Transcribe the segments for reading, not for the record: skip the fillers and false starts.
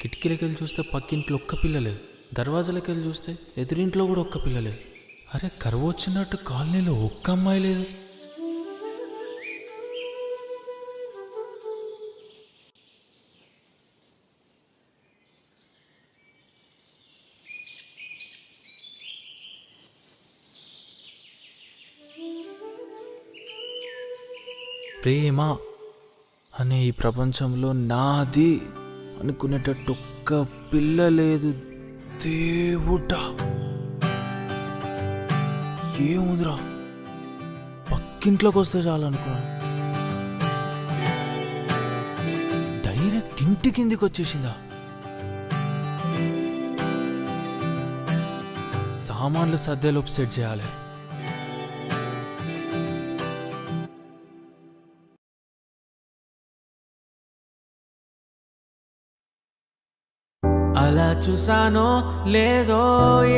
కిటికీలకి వెళ్ళి చూస్తే పక్కింట్లో ఒక్క పిల్ల లేదు, దర్వాజాలకి వెళ్ళి చూస్తే ఎదురింట్లో కూడా ఒక్క పిల్ల లేదు. అరే కరువు వచ్చినట్టు కాలనీలో ఒక్క అమ్మాయి లేదు. ప్రేమ అనే ఈ ప్రపంచంలో నాది అనుకునేటట్టు ఒక్క పిల్ల లేదు. దేవుడా ఏముందిరా, పక్కింట్లోకి వస్తే చాలు అనుకున్నా, డైరెక్ట్ ఇంటి కిందికి వచ్చేసిందా. సామాన్లు సర్దేలోపు సెట్ చేయాలి. అలా చూసానో లేదో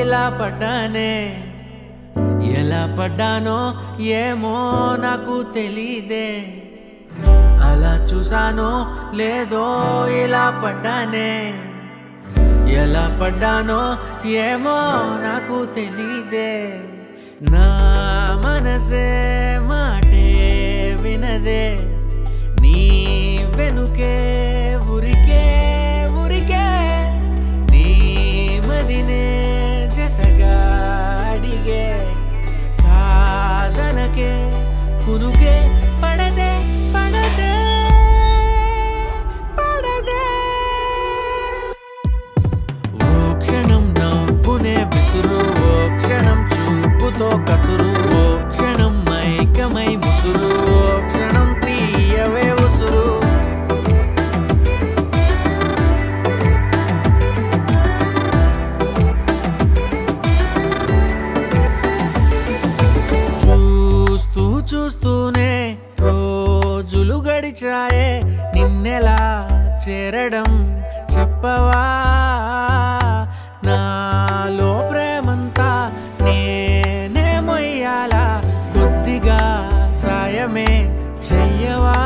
ఇలా పడ్డానే, ఎలా పడ్డానో ఏమో నాకు తెలీదే. అలా చూసానో లేదో ఇలా పడ్డానే, ఎలా పడ్డానో ఏమో నాకు తెలీదే. నా మనసే మాటే వినదే, నీ వెనుకే ఉరికే ఉరికే, నీ మదినే జతగా అడిగే, కాదనకే కునుకే పడదే పడదే పడదే. ఓ క్షణం నవ్వునే విసురు, ఓ క్షణం చూపుతో కసురు, ఓ క్షణం మైకమై ముసురు, ఓ క్షణం తీయవే ఉసురు. చూస్తూ చూస్తూనే రోజులు గడిచాయే, నిన్నెలా చేరడం చెప్పవా. నాలో ప్రేమంతా నేనే మొయ్యాలా, కొద్దిగా సాయమే చెయ్యవా.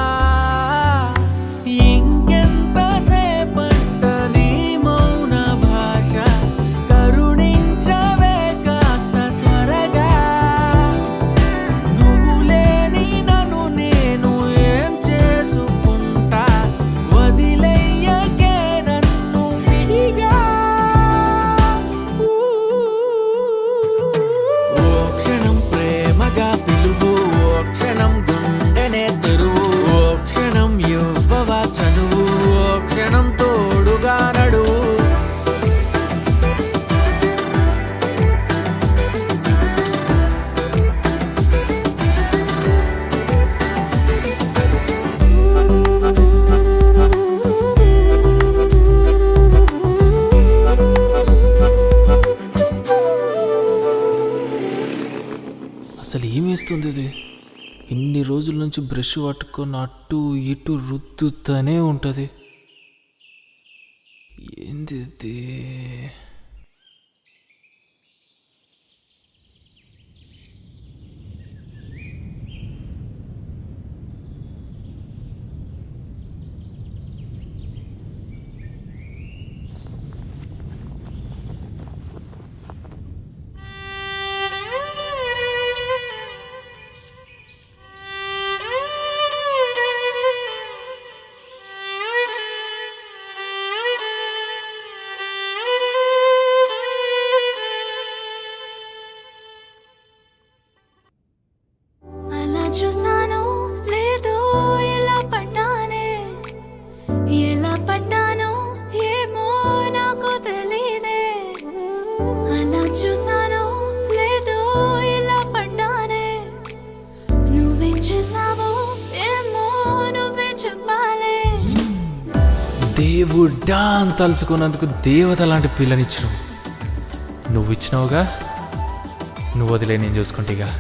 ఇంకెంతసేపంట నీ మౌన భాష, కరుణించవే కాస్త త్వరగా. నువ్వు లేని నన్ను నేను ఏం చేసుకుంటా, వదిలేయకే నన్ను విడిగా. ఓ క్షణం ప్రేమగా పిలువు, ఓ క్షణం గుండెనే తెరువు, ఓ క్షణం ఇవ్వవా చనువు, ఓ క్షణం తోడుగా నడువు. అసలు ఏమేస్తుంది ఇది? ఇన్ని రోజుల నుంచి బ్రష్ పట్టుకొని అటు ఇటు రుద్దుతూనే ఉంటుంది. ఏంది ఇది? చూసానో లేదో ఎలా పడ్డానే, ఎలా పడ్డానో ఏమో నాకు తెలీదే. అలా చూసానో లేదో ఎలా పడ్డానే, నువ్వేం చేసావో ఏమో నువ్వే చెప్పాలే. దేవుడా అని తలుచుకున్నందుకు దేవత లాంటి పిల్లనిచ్చినావు. నువ్వు ఇచ్చినావుగా, నువ్వు వదిలే నేను చూసుకుంటేగా.